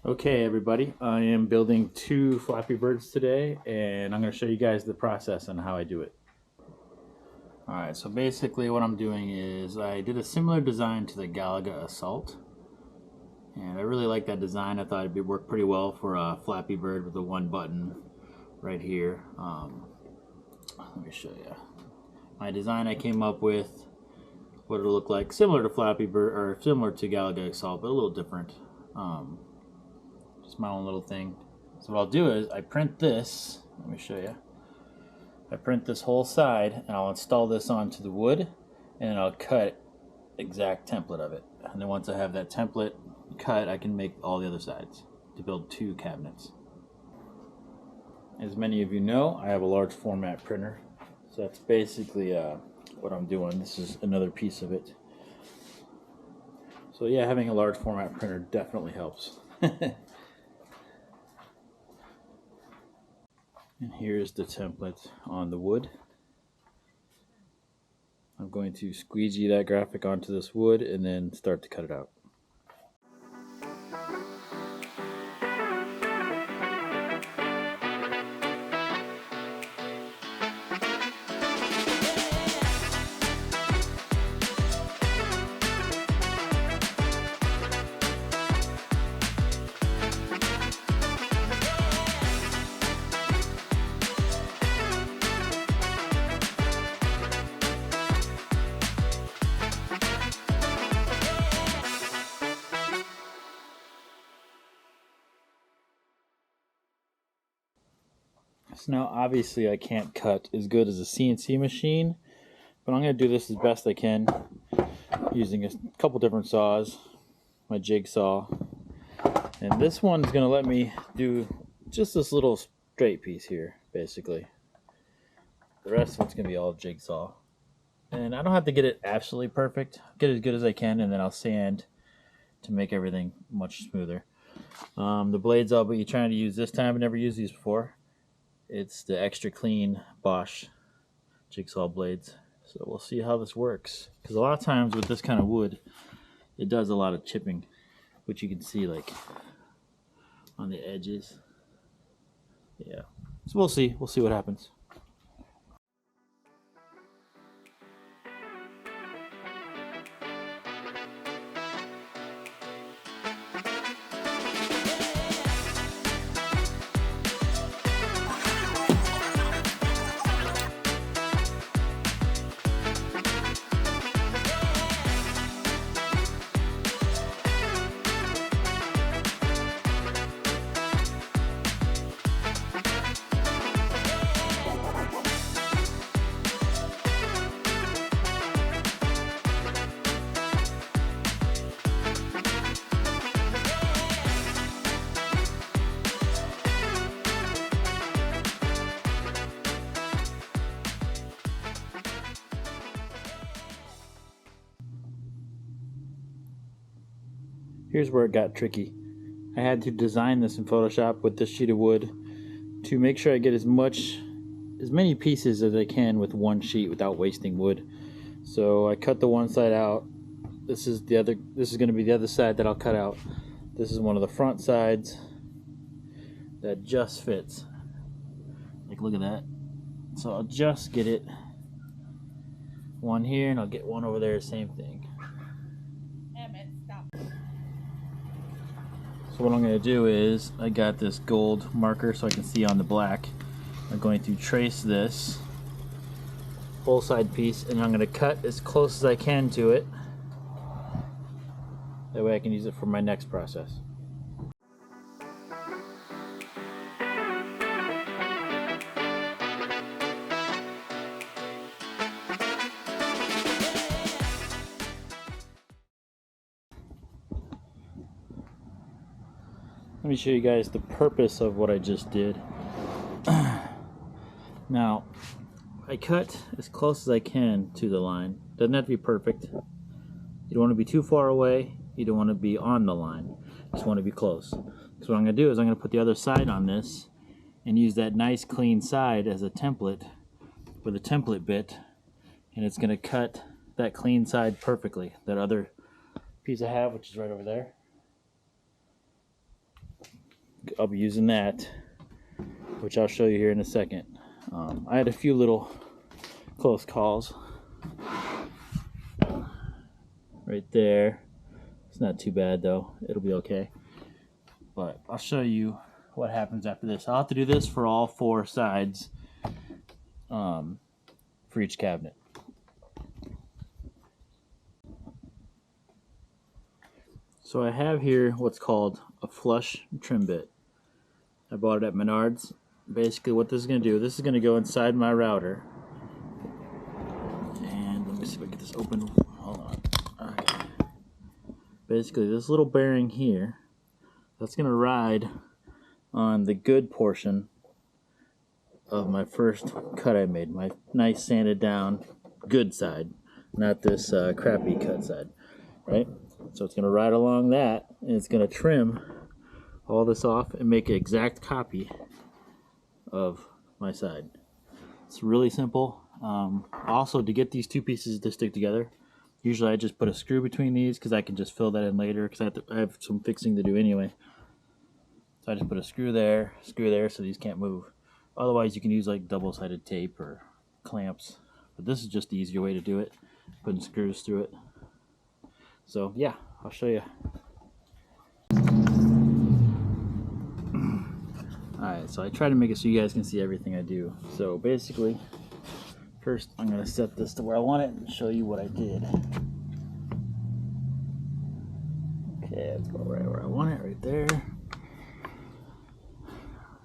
Okay, everybody, I am building two Flappy Birds today, and I'm going to show you guys the process on how I do it. Alright, so basically what I'm doing is I did a similar design to the Galaga Assault, and I really like that design. I thought it'd work pretty well for a Flappy Bird with the one button right here. Let me show you. My design I came up with, what it'll look like, similar to Flappy Bird, or similar to Galaga Assault, but a little different. Just my own little thing. So what I'll do is I print this. Let me show you. I print this whole side and I'll install this onto the wood and I'll cut exact template of it. And then once I have that template cut, I can make all the other sides to build two cabinets. As many of you know, I have a large format printer. So that's basically what I'm doing. This is another piece of it. So yeah, having a large format printer definitely helps. And here's the template on the wood. I'm going to squeegee that graphic onto this wood and then start to cut it out. So now obviously I can't cut as good as a CNC machine, but I'm going to do this as best I can using a couple different saws, my jigsaw, and this one's going to let me do just this little straight piece here basically. The rest of it's going to be all jigsaw, and I don't have to get it absolutely perfect. Get it as good as I can, and then I'll sand to make everything much smoother. The blades I'll be trying to use this time, I've never used these before. It's the extra clean Bosch jigsaw blades. So we'll see how this works. Because a lot of times with this kind of wood, it does a lot of chipping, which you can see like on the edges. Yeah. So we'll see. We'll see what happens. Here's where it got tricky. I had to design this in Photoshop with this sheet of wood to make sure I get as many pieces as I can with one sheet without wasting wood. So I cut the one side out. This is going to be the other side that I'll cut out. This is one of the front sides that just fits. Like, look at that. So I'll just get it one here and I'll get one over there, same thing. So what I'm going to do is, I got this gold marker so I can see on the black. I'm going to trace this whole side piece and I'm going to cut as close as I can to it. That way I can use it for my next process. Let me show you guys the purpose of what I just did. Now, I cut as close as I can to the line. Doesn't have to be perfect. You don't want to be too far away. You don't want to be on the line. You just want to be close. So what I'm going to do is I'm going to put the other side on this and use that nice clean side as a template with a template bit, and it's going to cut that clean side perfectly. That other piece I have, which is right over there. I'll be using that, which I'll show you here in a second. I had a few little close calls right there. It's not too bad though, it'll be okay. But I'll show you what happens after this. I'll have to do this for all 4 sides for each cabinet. So I have here what's called a flush trim bit. I bought it at Menards. Basically what this is going to do, this is going to go inside my router. And let me see if I can get this open. Hold on. Okay. Basically this little bearing here, that's going to ride on the good portion of my first cut I made. My nice sanded down good side, not this crappy cut side, right? So it's going to ride along that, and it's going to trim all this off and make an exact copy of my side. It's really simple. Also, to get these 2 pieces to stick together, usually I just put a screw between these because I can just fill that in later because I have some fixing to do anyway. So I just put a screw there, so these can't move. Otherwise, you can use like double-sided tape or clamps, but this is just the easier way to do it, putting screws through it. So yeah, I'll show you. Alright, so I try to make it so you guys can see everything I do. So basically, first I'm going to set this to where I want it and show you what I did. Okay, let's go right where I want it, right there.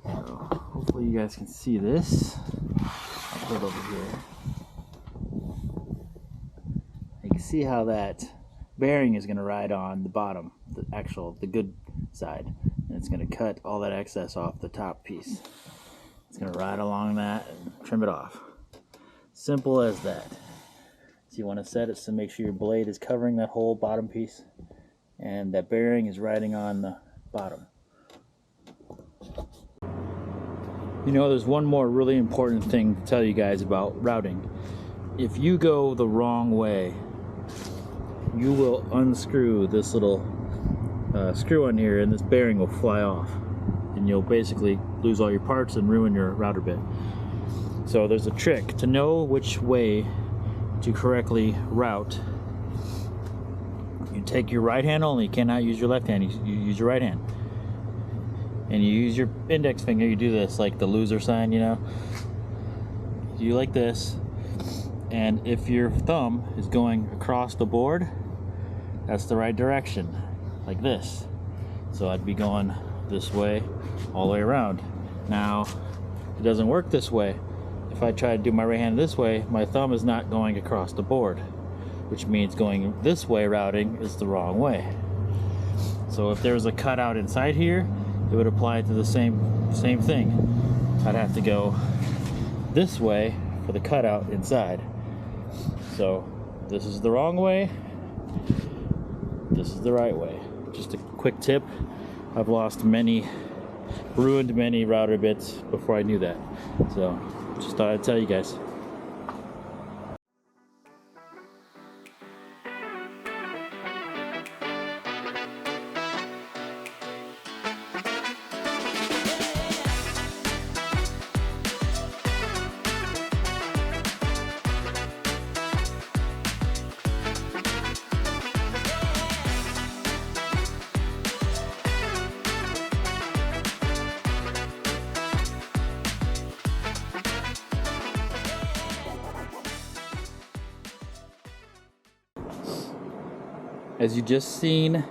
So hopefully you guys can see this. I'll put it over here. You can see how that bearing is going to ride on the bottom, the good side, and it's going to cut all that excess off the top piece. It's going to ride along that and trim it off. Simple as that. So you want to set it to make sure your blade is covering that whole bottom piece and that bearing is riding on the bottom. You know, there's one more really important thing to tell you guys about routing. If you go the wrong way, you will unscrew this little screw on here and this bearing will fly off and you'll basically lose all your parts and ruin your router bit. So there's a trick to know which way to correctly route. You take your right hand only, you cannot use your left hand, you use your right hand. And you use your index finger, you do this like the loser sign, you know. You like this, and if your thumb is going across the board, that's the right direction, like this. So I'd be going this way all the way around. Now, it doesn't work this way. If I try to do my right hand this way, my thumb is not going across the board, which means going this way routing is the wrong way. So if there's a cutout inside here, it would apply to the same thing. I'd have to go this way for the cutout inside. So this is the wrong way, this is the right way. Just a quick tip, I've ruined many router bits before I knew that. So just thought I'd tell you guys. As you just seen,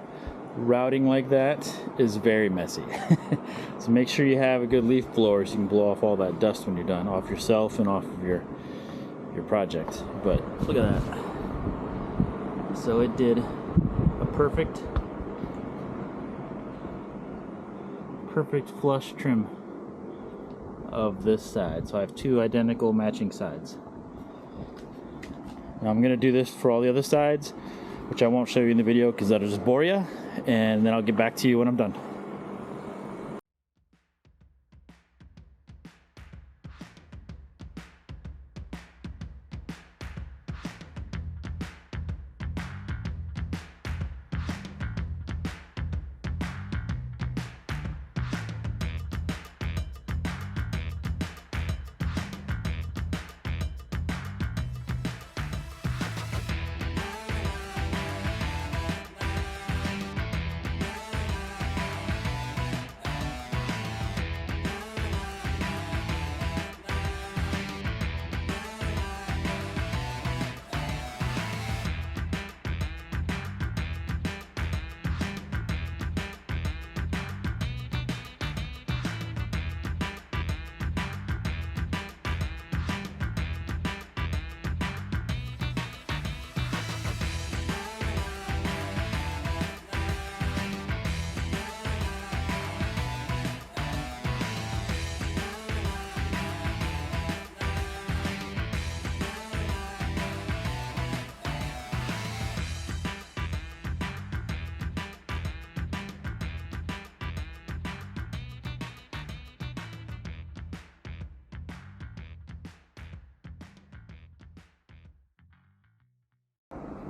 routing like that is very messy. So make sure you have a good leaf blower so you can blow off all that dust when you're done, off yourself and off of your project. But look at that. So it did a perfect flush trim of this side. So I have 2 identical matching sides. Now I'm going to do this for all the other sides, which I won't show you in the video because that'll just bore you, and then I'll get back to you when I'm done.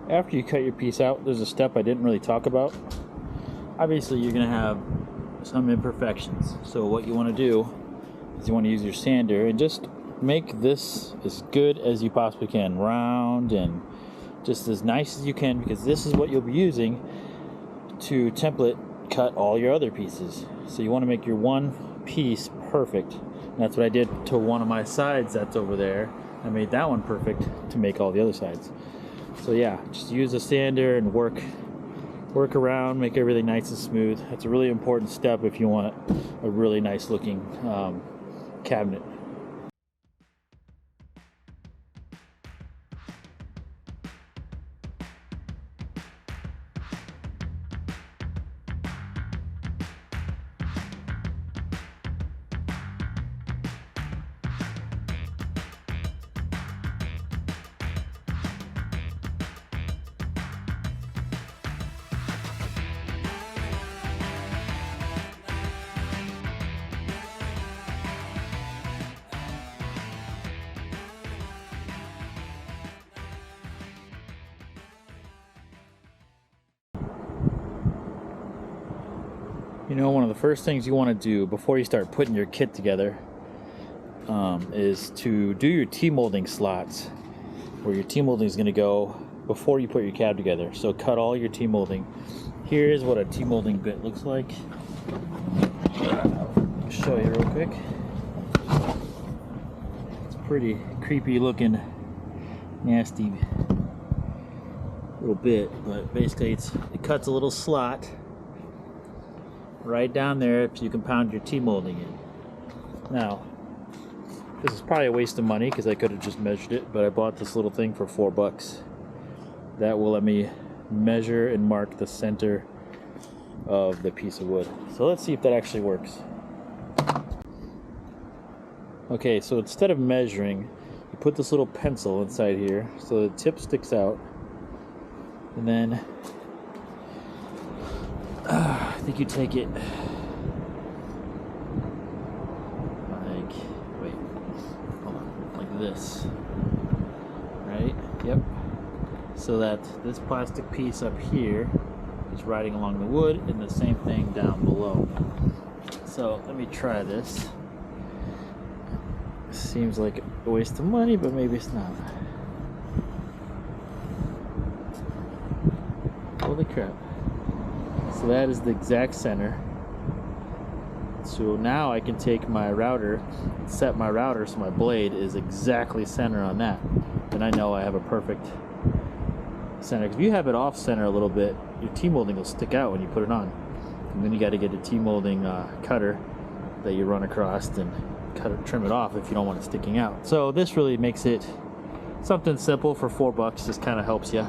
After you cut your piece out, there's a step I didn't really talk about. Obviously, you're going to have some imperfections. So what you want to do is you want to use your sander and just make this as good as you possibly can. Round and just as nice as you can, because this is what you'll be using to template cut all your other pieces. So you want to make your one piece perfect. And that's what I did to one of my sides that's over there. I made that one perfect to make all the other sides. So yeah, just use a sander and work around, make everything nice and smooth. That's a really important step if you want a really nice looking cabinet. You know, one of the first things you want to do before you start putting your kit together is to do your T-molding slots, where your T-molding is going to go before you put your cab together. So cut all your T-molding. Here's what a T-molding bit looks like. I'll show you real quick. It's a pretty creepy looking, nasty little bit, but basically it cuts a little slot right down there so you can pound your T-molding in. Now, this is probably a waste of money because I could have just measured it, but I bought this little thing for $4. That will let me measure and mark the center of the piece of wood. So let's see if that actually works. Okay, so instead of measuring, you put this little pencil inside here so the tip sticks out, and then I think you take it like, wait, hold on, like this, right? Yep. So that this plastic piece up here is riding along the wood, and the same thing down below. So let me try this. Seems like a waste of money, but maybe it's not. Holy crap. So that is the exact center. So now I can take my router, set my router so my blade is exactly center on that. And I know I have a perfect center. Because if you have it off center a little bit, your T-molding will stick out when you put it on. And then you got to get a T-molding cutter that you run across and trim it off if you don't want it sticking out. So this really makes it something simple for $4. Just kind of helps you.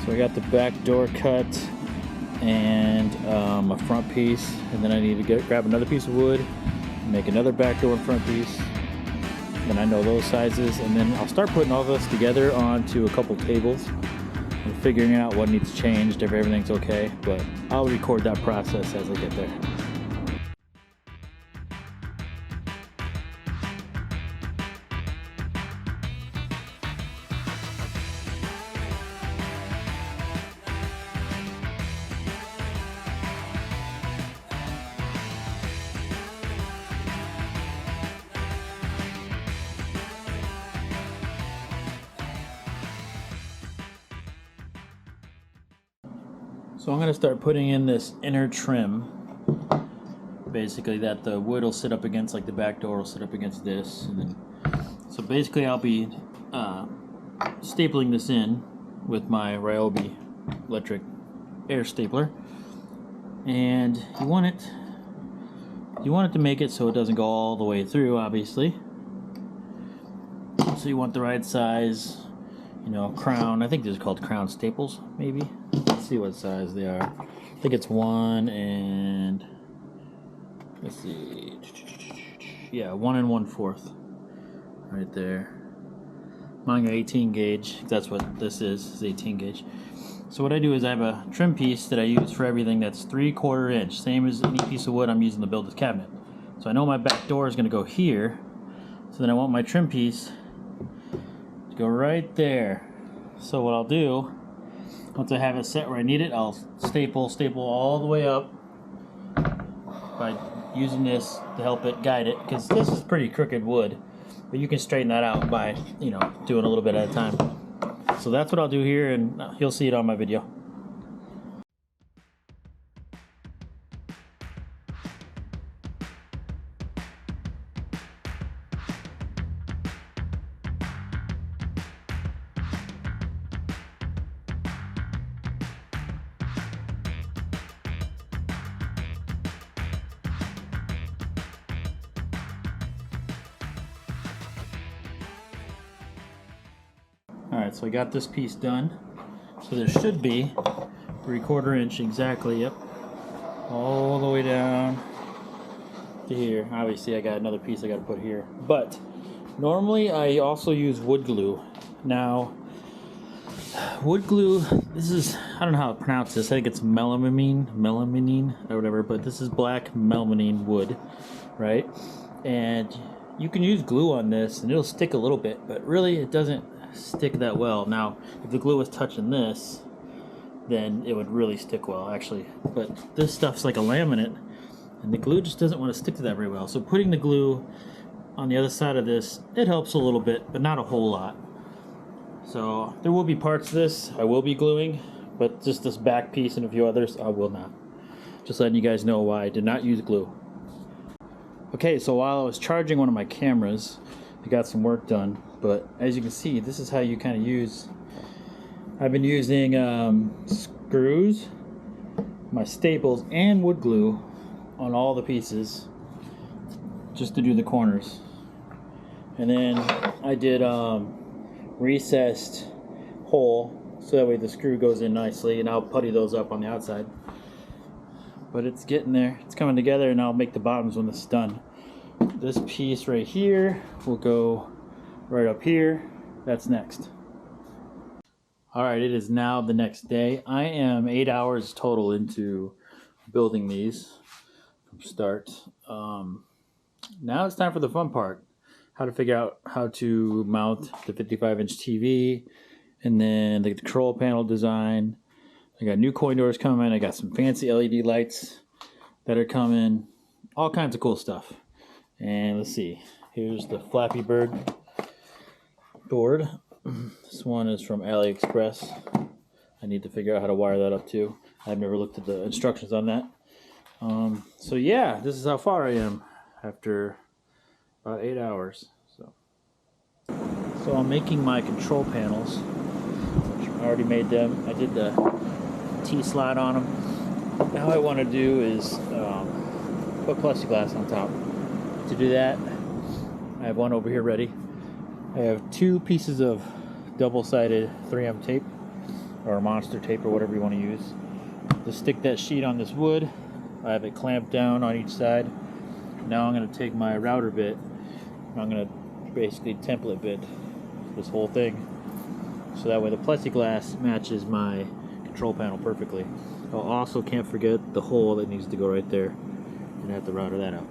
So I got the back door cut and a front piece, and then I need to grab another piece of wood, make another back door and front piece. Then I know those sizes, and then I'll start putting all this together onto a couple tables and figuring out what needs changed if everything's okay. But I'll record that process as I get there. So I'm going to start putting in this inner trim, basically that the wood will sit up against, like the back door will sit up against this. And then, so basically I'll be stapling this in with my Ryobi electric air stapler. And you want it to make it so it doesn't go all the way through, obviously. So you want the right size, you know, crown. I think these are called crown staples, maybe. Let's see what size they are. I think it's 1 and let's see. Yeah, 1 1/4 right there. Mine got 18 gauge. That's what this is 18 gauge. So what I do is I have a trim piece that I use for everything that's 3/4 inch, same as any piece of wood I'm using to build this cabinet. So I know my back door is going to go here, so then I want my trim piece to go right there. So what I'll do, once I have it set where I need it, I'll staple all the way up by using this to help it guide it, because this is pretty crooked wood, but you can straighten that out by, you know, doing a little bit at a time. So that's what I'll do here, and you'll see it on my video. Alright, so I got this piece done. So there should be 3/4 inch exactly, yep. All the way down to here. Obviously I got another piece I got to put here. But normally I also use wood glue. Now, wood glue, this is, I don't know how to pronounce this. I think it's melamine or whatever, but this is black melamine wood, right? And you can use glue on this and it'll stick a little bit, but really it doesn't stick that well. Now, if the glue was touching this, then it would really stick well, actually. But this stuff's like a laminate, and the glue just doesn't want to stick to that very well. So putting the glue on the other side of this, it helps a little bit, but not a whole lot. So there will be parts of this I will be gluing, but just this back piece and a few others I will not. Just letting you guys know why I did not use glue. Okay, so while I was charging one of my cameras, I got some work done, but as you can see, this is how you kind of use. I've been using screws, my staples, and wood glue on all the pieces just to do the corners. And then I did recessed hole so that way the screw goes in nicely, and I'll putty those up on the outside. But it's getting there, it's coming together, and I'll make the bottoms when this is done. This piece right here will go right up here. That's next. Alright, it is now the next day. I am 8 hours total into building these from start. Now it's time for the fun part. How to figure out how to mount the 55-inch TV, and then the control panel design. I got new coin doors coming. I got some fancy LED lights that are coming. All kinds of cool stuff. And let's see. Here's the Flappy Bird board. This one is from AliExpress. I need to figure out how to wire that up too. I've never looked at the instructions on that. So yeah, this is how far I am after about 8 hours. So I'm making my control panels, which I already made them. I did the T-slot on them. Now what I want to do is put plexiglass on top. To do that, I have one over here ready. I have 2 pieces of double-sided 3M tape, or monster tape, or whatever you want to use, to stick that sheet on this wood. I have it clamped down on each side. Now I'm going to take my router bit, and I'm going to basically template bit this whole thing, so that way the plexiglass matches my control panel perfectly. I also can't forget the hole that needs to go right there, and I have to router that out.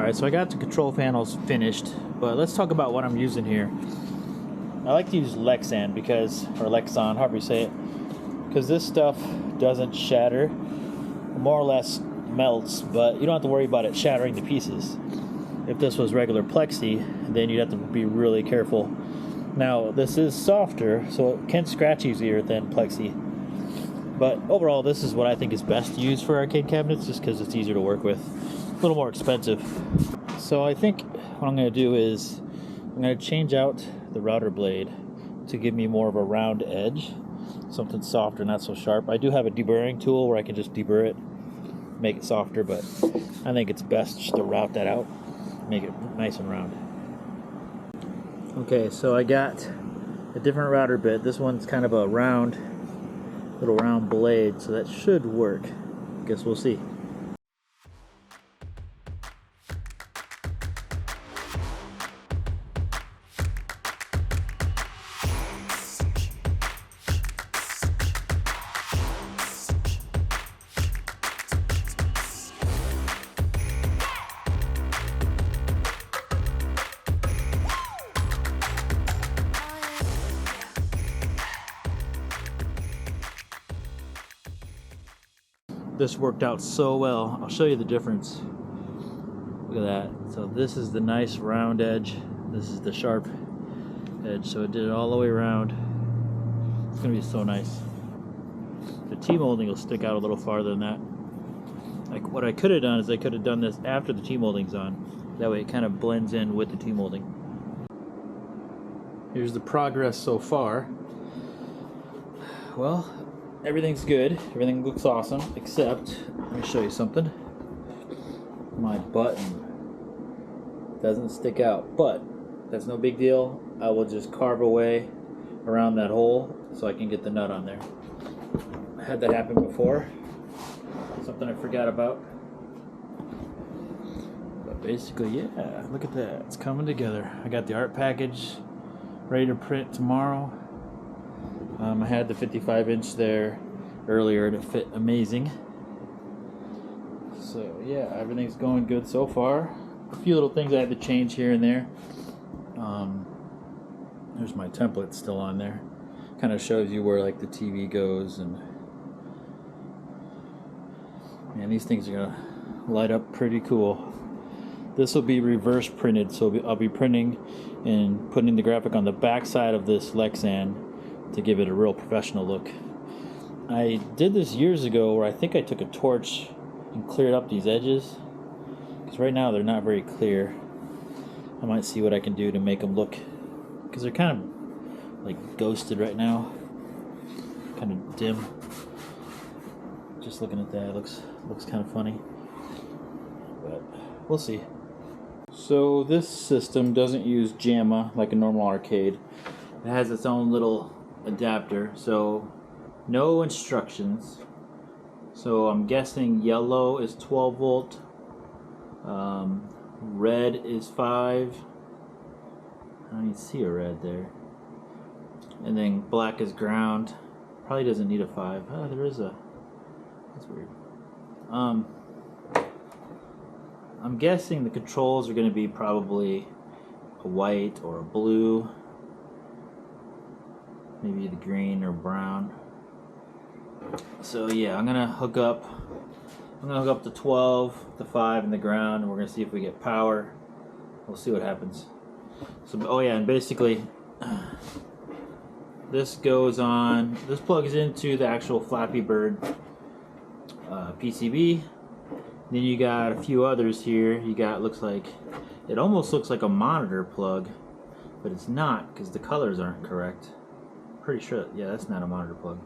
Alright, so I got the control panels finished, but let's talk about what I'm using here. I like to use lexan or lexan, however you say it, because this stuff doesn't shatter, more or less melts, but you don't have to worry about it shattering to pieces. If this was regular plexi, then you'd have to be really careful. Now, this is softer, so it can scratch easier than plexi. But overall, this is what I think is best to use for arcade cabinets, just because it's easier to work with. A little more expensive. So I think what I'm going to do is I'm going to change out the router blade to give me more of a round edge, something softer, not so sharp. I do have a deburring tool where I can just deburr it, make it softer, but I think it's best just to route that out, make it nice and round. Okay, so I got a different router bit. This one's kind of a little round blade, so that should work. Guess we'll see. This worked out so well. I'll show you the difference. Look at that. So this is the nice round edge. This is the sharp edge. So it did it all the way around. It's gonna be so nice. The T-molding will stick out a little farther than that. Like what I could have done is I could have done this after the T-molding's on. That way it kind of blends in with the T-molding. Here's the progress so far. Well, everything's good. Everything looks awesome, except, let me show you something. My button doesn't stick out, but that's no big deal. I will just carve away around that hole so I can get the nut on there. I had that happen before. Something I forgot about. But basically, yeah, look at that. It's coming together. I got the art package ready to print tomorrow. I had the 55-inch there earlier and it fit amazing. So yeah, everything's going good so far. A few little things I had to change here and there. There's my template still on there. Kind of shows you where like the TV goes, and man, these things are gonna light up pretty cool. This will be reverse printed, so I'll be printing and putting the graphic on the back side of this lexan to give it a real professional look. I did this years ago where I think I took a torch and cleared up these edges, because right now they're not very clear. I might see what I can do to make them look, because they're kind of like ghosted right now, kind of dim. Just looking at that, it looks kind of funny, but we'll see. So this system doesn't use JAMA like a normal arcade. It has its own little adapter, so no instructions. So I'm guessing yellow is 12 volt, red is 5. I don't even see a red there. And then black is ground. Probably doesn't need a 5. Oh, there is a. That's weird. I'm guessing the controls are going to be probably a white or a blue. Maybe the green or brown. So yeah, I'm gonna hook up the 12, the 5, and the ground, and we're gonna see if we get power. We'll see what happens. So, oh yeah, and basically, this goes on. This plugs into the actual Flappy Bird PCB. Then you got a few others here. You got, it almost looks like a monitor plug, but it's not because the colors aren't correct. Pretty sure, yeah, that's not a monitor plug.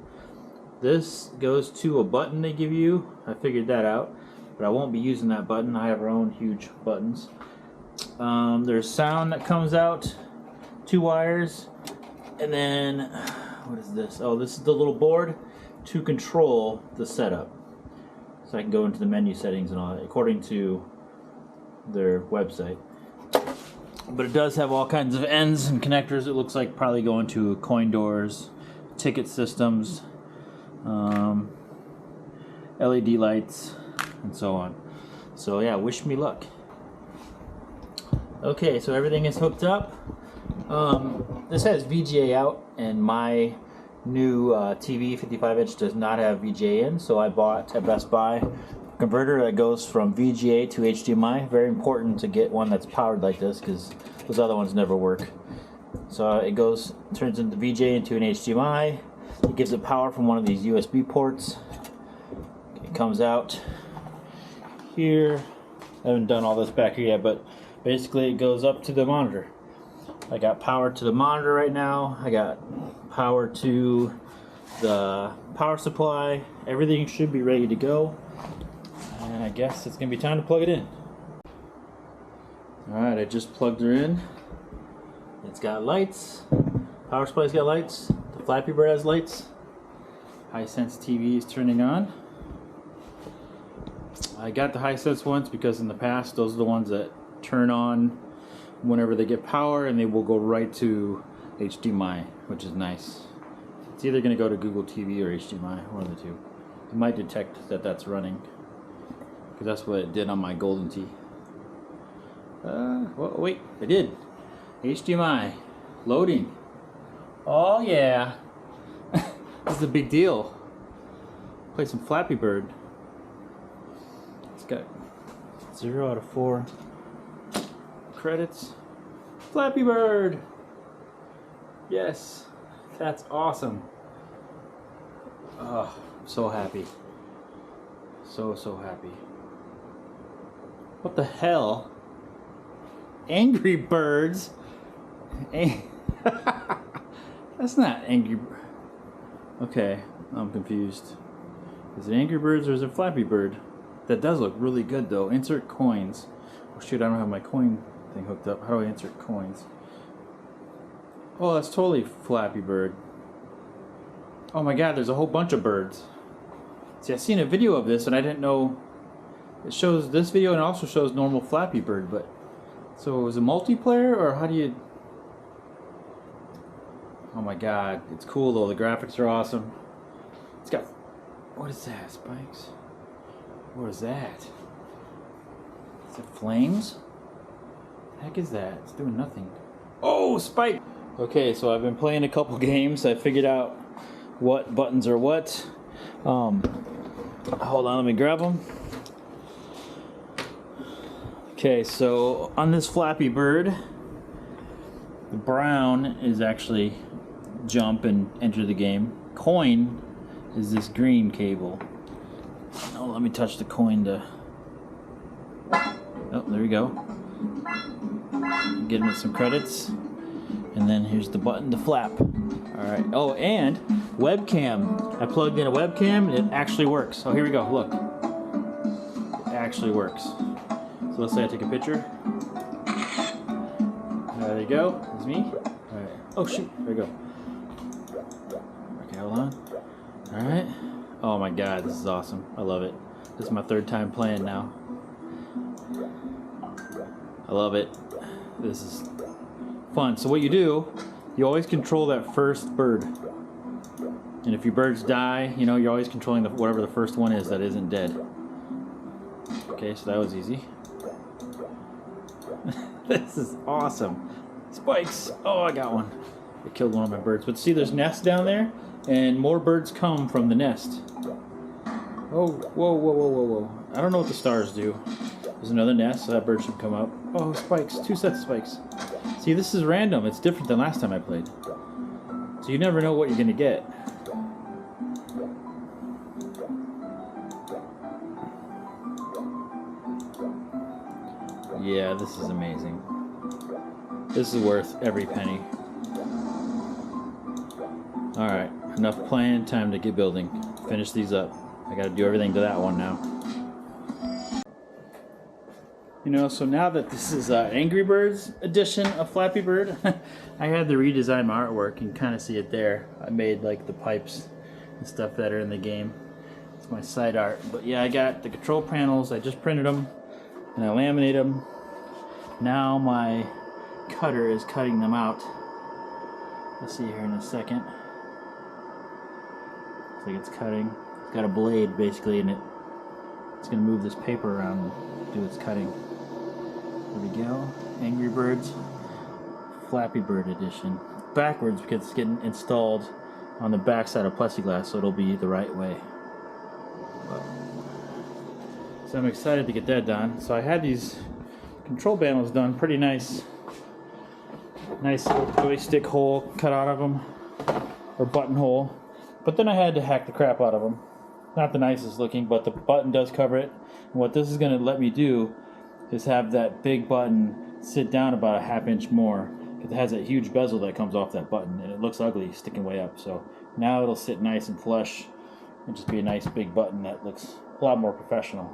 This goes to a button they give you. I figured that out, but I won't be using that button. I have our own huge buttons. There's sound that comes out, 2 wires, and then what is this? Oh, this is the little board to control the setup. So I can go into the menu settings and all that according to their website. But it does have all kinds of ends and connectors. It looks like probably going to coin doors, ticket systems, LED lights, and so on. So yeah, wish me luck. Okay, so everything is hooked up. this has VGA out, and my new TV 55-inch does not have VGA in, so I bought at Best Buy a converter that goes from VGA to HDMI. Very important to get one that's powered like this because those other ones never work. So it turns into VGA into an HDMI. It gives it power from one of these USB ports. It comes out here. I haven't done all this back here yet, but basically it goes up to the monitor. I got power to the monitor right now. I got power to the power supply. Everything should be ready to go. And I guess it's gonna be time to plug it in. Alright, I just plugged her in. It's got lights. Power supply's got lights. The Flappy Bird has lights. Hisense TV is turning on. I got the Hisense ones because in the past those are the ones that turn on whenever they get power, and they will go right to HDMI, which is nice. It's either going to go to Google TV or HDMI, one of the two. It might detect that that's running, because that's what it did on my Golden Tee. Well, wait, it did. HDMI, loading. Oh yeah, this is a big deal. Play some Flappy Bird. It's got 0 out of 4 credits. Flappy Bird. Yes, that's awesome. Oh, I'm so happy. So happy. What the hell? Angry Birds? That's not Angry. Okay, I'm confused. Is it Angry Birds or is it Flappy Bird? That does look really good though. Insert coins. Oh shoot, I don't have my coin thing hooked up. How do I insert coins? Oh, that's totally Flappy Bird. Oh my god, there's a whole bunch of birds. See, I've seen a video of this and I didn't know. It shows this video and it also shows normal Flappy Bird, but so is it multiplayer or how do you? Oh my god, it's cool though. The graphics are awesome. It's got, what is that, spikes? What is that? Is it flames? What the heck is that? It's doing nothing. Oh, spike! Okay, so I've been playing a couple games. I figured out what buttons are what. Hold on, let me grab them. Okay, so on this Flappy Bird, the brown is actually jump and enter the game. Coin is this green cable. Oh, let me touch the coin to... Oh, there we go. Getting it some credits. And then here's the button to flap. Alright. Oh, and webcam. I plugged in a webcam and it actually works. Oh, here we go. Look. It actually works. So let's say I take a picture. There you go. There's me. Alright. Oh, shoot. There we go. Okay, hold on. Alright. Oh my god, this is awesome. I love it. This is my third time playing now. I love it. This is fun. So what you do, you always control that first bird. And if your birds die, you know, you're always controlling whatever the first one is that isn't dead. Okay, so that was easy. This is awesome. Spikes! Oh, I got one. I killed one of my birds. But see, there's nests down there, and more birds come from the nest. Oh, whoa, whoa, whoa, whoa, whoa. I don't know what the stars do. There's another nest, so that bird should come up. Oh, spikes. 2 sets of spikes. See, this is random. It's different than last time I played. So you never know what you're going to get. Yeah, this is amazing. This is worth every penny. Alright, enough playing, time to get building. Finish these up. I gotta do everything to that one now. You know, so now that this is Angry Birds edition of Flappy Bird, I had to redesign my artwork and kind of see it there. I made like the pipes and stuff that are in the game. It's my side art. But yeah, I got the control panels. I just printed them and I laminated them. Now my cutter is cutting them out. Let's see here in a second. Looks like it's cutting. It's got a blade basically in it. It's going to move this paper around and do its cutting. There we go. Angry Birds Flappy Bird edition. backwards because it's getting installed on the back side of plexiglass, so it'll be the right way. So I'm excited to get that done. So I had these control panels done, pretty nice little joystick hole cut out of them, or button hole. But then I had to hack the crap out of them. Not the nicest looking, but the button does cover it. And what this is going to let me do is have that big button sit down about a half-inch more. It has that huge bezel that comes off that button, and it looks ugly sticking way up. So now it'll sit nice and flush and just be a nice big button that looks a lot more professional.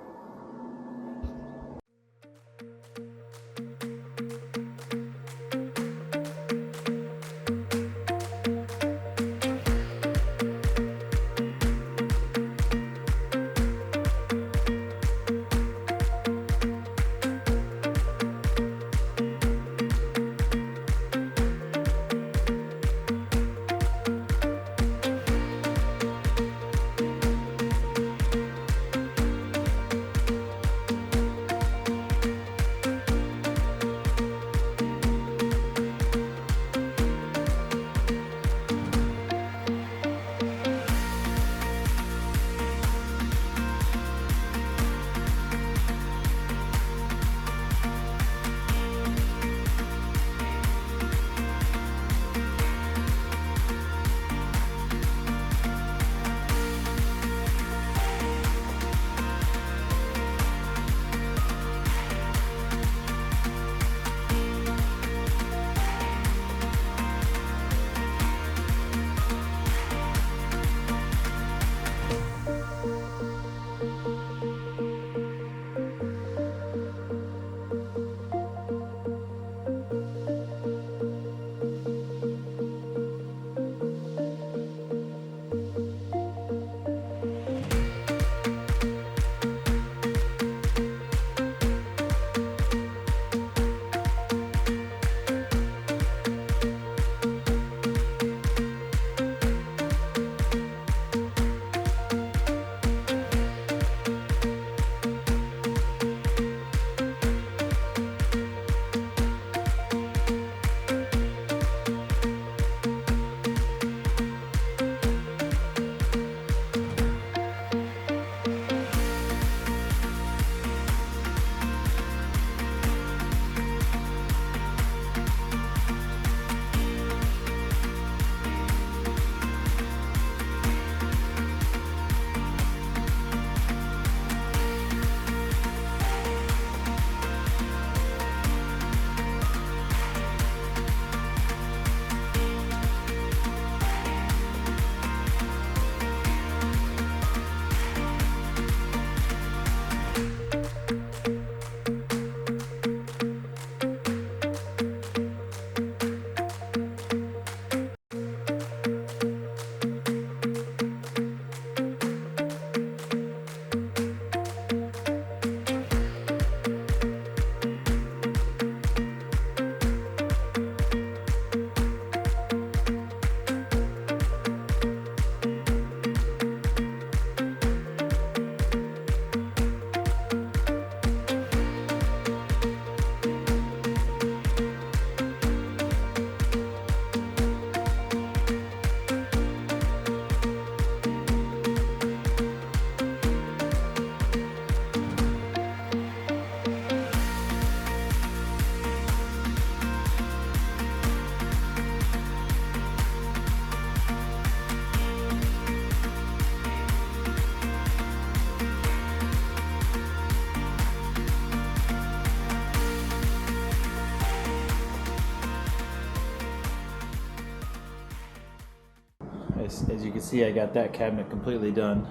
As you can see, I got that cabinet completely done.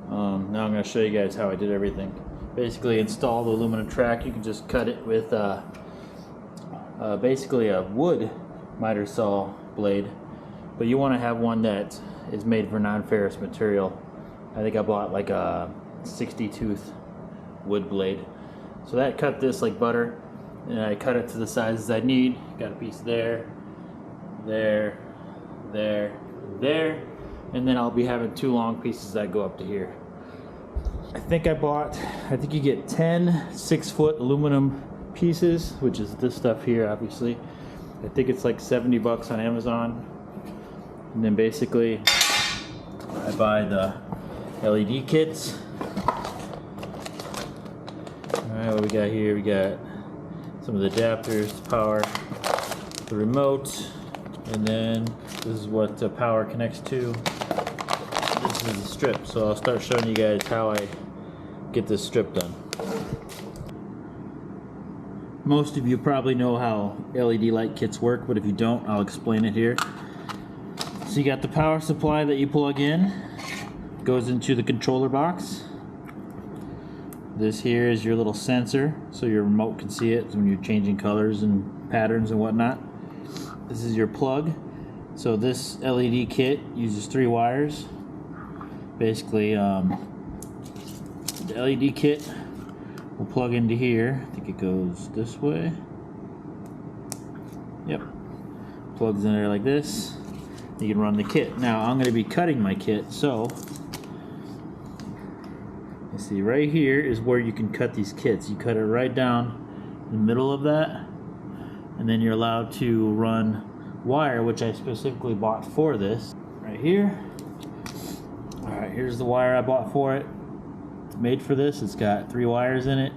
Now I'm going to show you guys how I did everything. Basically, install the aluminum track. You can just cut it with basically a wood miter saw blade, but you want to have one that is made for non-ferrous material. I think I bought like a 60 tooth wood blade. So that cut this like butter, and I cut it to the sizes I need. Got a piece there, there, there, there, and then I'll be having two long pieces that go up to here. I think you get 10 6-foot aluminum pieces, which is this stuff here obviously, I think it's like 70 bucks on Amazon. And then basically I buy the LED kits. Alright, what we got here? We got some of the adapters to power the remote, and then this is what the power connects to. This is the strip, so I'll start showing you guys how I get this strip done. Most of you probably know how LED light kits work, but if you don't, I'll explain it here. So you got the power supply that you plug in, goes into the controller box. This here is your little sensor, so your remote can see it when you're changing colors and patterns and whatnot. This is your plug. So this LED kit uses 3 wires. Basically, the LED kit will plug into here. I think it goes this way. Yep. Plugs in there like this. You can run the kit. Now I'm going to be cutting my kit, so you see right here is where you can cut these kits. You cut it right down in the middle of that, and then you're allowed to run wire, which I specifically bought for this right here. Alright, here's the wire I bought for it. It's made for this. It's got 3 wires in it.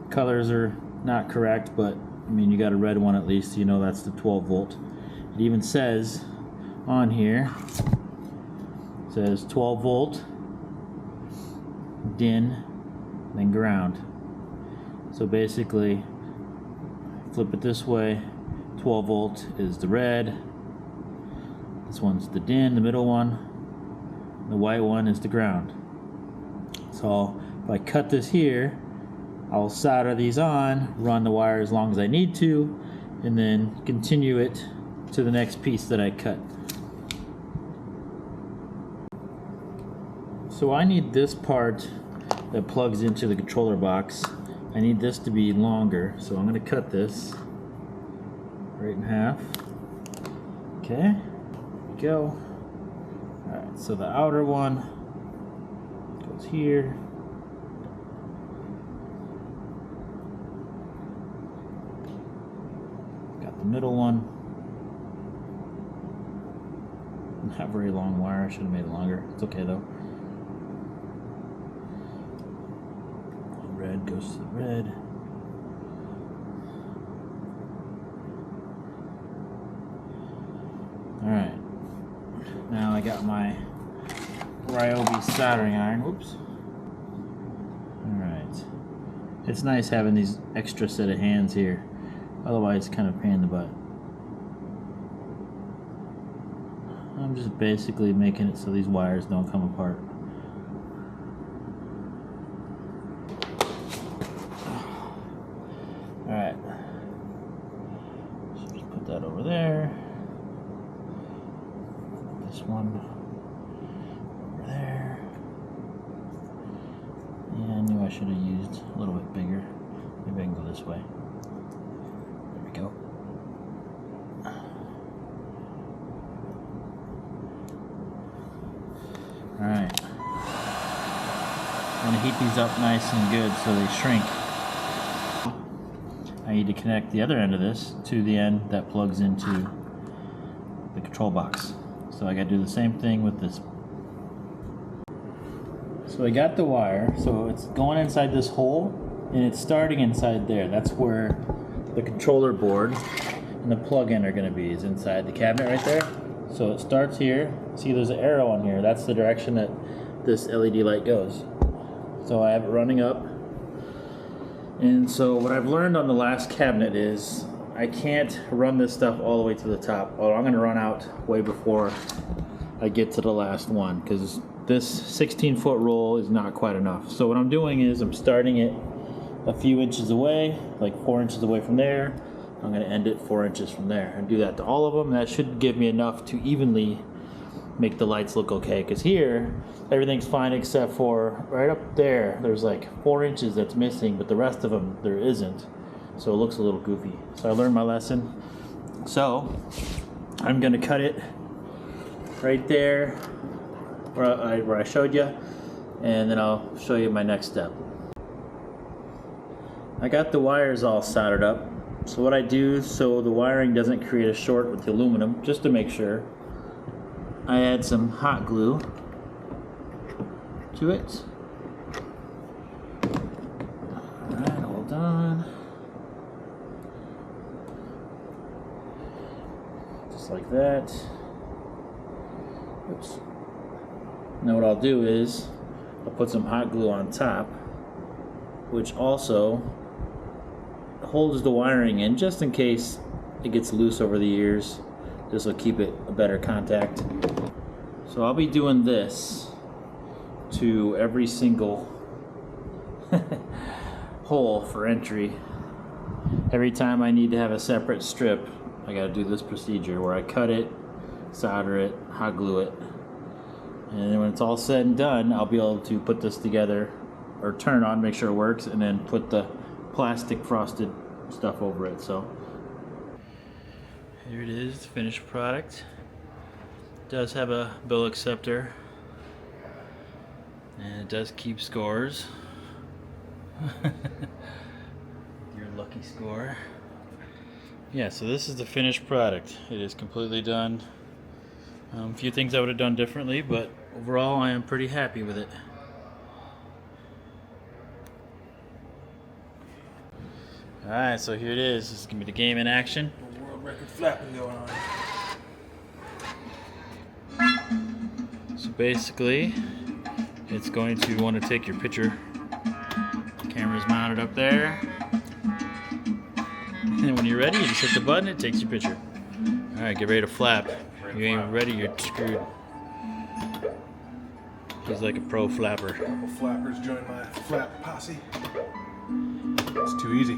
Colors are not correct, but I mean, you got a red one at least, so you know that's the 12 volt. It even says on here, it says 12 volt, DIN, then ground. So basically, flip it this way, 12 volt is the red, this one's the DIN, the middle one, the white one is the ground. So if I cut this here, I'll solder these on, run the wire as long as I need to, and then continue it to the next piece that I cut. So I need this part that plugs into the controller box. I need this to be longer, so I'm going to cut this right in half. Okay, there we go. Alright, so the outer one goes here. Got the middle one. Not very long wire, I should have made it longer. It's okay though. Red goes to the red. Alright. Now I got my Ryobi soldering iron. Whoops. Alright. It's nice having these extra set of hands here. Otherwise, it's kind of a pain in the butt. I'm just basically making it so these wires don't come apart. Alright. So just put that over there. This one over there. Yeah, I knew I should have used a little bit bigger. Maybe I can go this way. There we go. Alright. I'm going to heat these up nice and good so they shrink. I need to connect the other end of this to the end that plugs into the control box. So I got to do the same thing with this. So I got the wire, so it's going inside this hole and it's starting inside there. That's where the controller board and the plug-in are going to be, is inside the cabinet right there. So it starts here. See, there's an arrow on here. That's the direction that this LED light goes. So I have it running up. And so what I've learned on the last cabinet is I can't run this stuff all the way to the top. Or I'm going to run out way before I get to the last one, because this 16-foot roll is not quite enough. So what I'm doing is I'm starting it a few inches away, like 4 inches away from there. I'm going to end it 4 inches from there and do that to all of them. That should give me enough to evenly make the lights look okay, because here everything's fine except for right up there. There's like 4 inches that's missing, but the rest of them there isn't, so it looks a little goofy. So I learned my lesson. So I'm going to cut it right there where I showed you, and then I'll show you my next step. I got the wires all soldered up. So what I do so the wiring doesn't create a short with the aluminum, just to make sure, I add some hot glue to it. Alright, hold on. Just like that. Oops. Now what I'll do is I'll put some hot glue on top, which also holds the wiring in just in case it gets loose over the years. This will keep it a better contact. So I'll be doing this to every single hole for entry. Every time I need to have a separate strip, I gotta do this procedure where I cut it, solder it, hot glue it, and then when it's all said and done, I'll be able to put this together or turn it on, make sure it works, and then put the plastic frosted stuff over it. So here it is, the finished product. It does have a bill acceptor and it does keep scores. Your lucky score. Yeah, so this is the finished product. It is completely done. A few things I would have done differently, but overall I am pretty happy with it. Alright, so here it is. This is going to be the game in action. World record flapping going on. So basically, it's going to want to take your picture. Camera's mounted up there. And when you're ready, you just hit the button, it takes your picture. Alright, get ready to flap. You ain't ready, you're screwed. He's like a pro flapper. A couple flappers join my flap posse. It's too easy.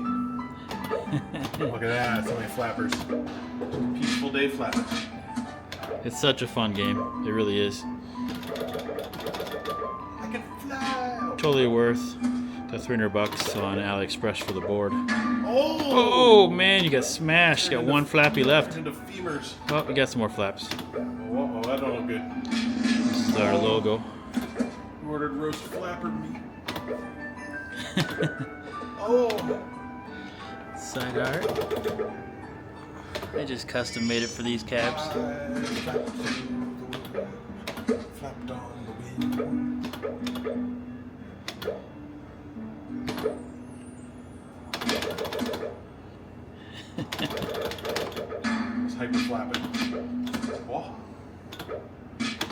Look at that, so many flappers. Peaceful day flapping. It's such a fun game. It really is. I can fly. Totally worth the $300 on AliExpress for the board. Oh! Oh man, you got smashed. You got one flappy left. Into femurs. Oh, we got some more flaps. Oh, that don't look good. This is our logo. You ordered roast flapper meat. Oh! Side art. I just custom made it for these cabs. Flapped on the wind. It's hyper flapping. Oh.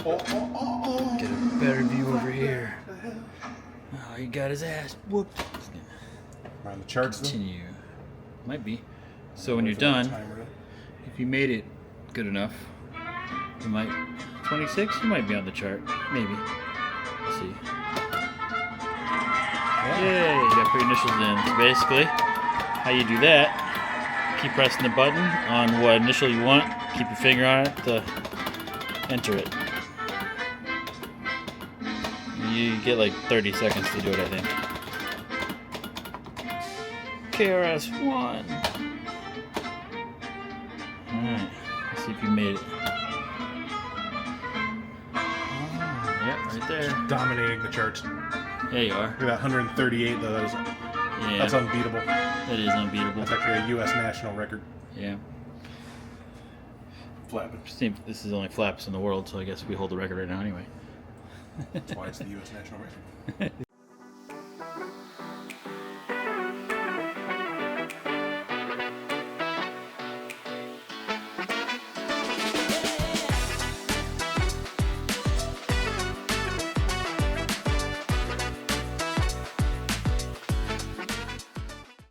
Oh. Get a better view over here. Oh, he got his ass whooped. Around the charts though? Continue. Might be. So when you're done, if you made it good enough, you might 26. You might be on the chart, maybe. Let's see. Yay! You got put your initials in. So basically, how you do that? Keep pressing the button on what initial you want. Keep your finger on it to enter it. You get like 30 seconds to do it, I think. KRS-One. Alright, let's see if you made it. Oh, yeah, right there. Dominating the charts. There you are. Look at that 138 though. That's unbeatable. That is unbeatable. That's actually a U.S. national record. Yeah. Flapping. This is the only flaps in the world, so I guess we hold the record right now anyway. That's why it's the U.S. national record.